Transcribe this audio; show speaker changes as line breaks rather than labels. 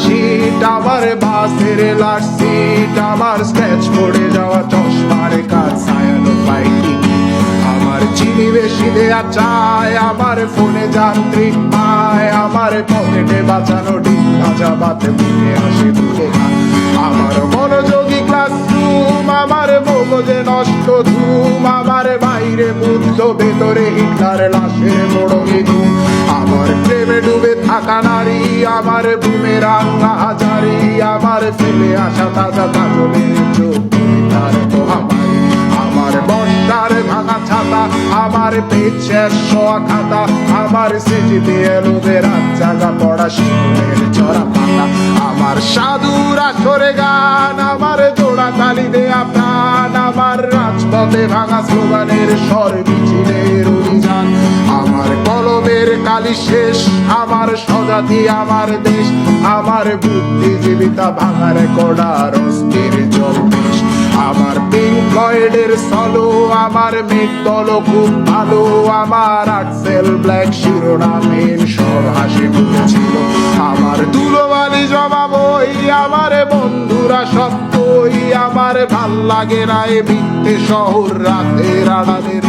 শীত, আমার বাসের লাস্ট সিট, আমার স্ক্র্যাচ পড়ে যাওয়া চশমার কাজ, ছায়ানো পাইনি আমার চিনি বেশি দেয়া চায়, আমার ফোনে যান্ত্রিক পায়, আমার পকেটে বাঁচানো ডিম ভাজা বাতে মুখে হাসি তুলে খায়, আমার মনোযোগী ক্লাসরুম, আমার মগজে নষ্ট ধুম, আমার বাইরে বুদ্ধ ভেতরে হিটলার লাশের মোড়কে ধুম, আমার প্রেমে ডুবে থাকা নারী, আমার বুমেরাং হাজারি, আমার ফেলে আসা তাজা কাজলের চোখ তার মহামারী, আমার বর্ষার ভাঙা ছাতা, আমার পেট শেষ শোয়া খাতা, আমার সেজিতে এলোদের জাগা পড়া শিশুদের চড়া পাতা, আমার সাধুর আসরে গান, আমার জোড়া তালি দেয়া প্রাণ, আমার রাজপথে ভাঙা স্লোগানের স্বর মিছিলের অভিযান, আমার কলমের কালি শেষ, আমার স্বজাতি আমার দেশ, আমার বুদ্ধিজীবিতা ভাঙার কড়ার অস্থির জলবেশ, আমার পিঙ্ক ফ্লয়েডের সলো, আমার মেঘ দল খুব ভালো, আমার আক্সেল ব্ল্যাক শিরোনামহীন সব হাসি মুখেছিল, আমার ধুলোবালি জমা বই, আমার বন্ধুরা সত্যই, আমার ভাল লাগে না এ মিথ্যে শহর রাতের আড়ালের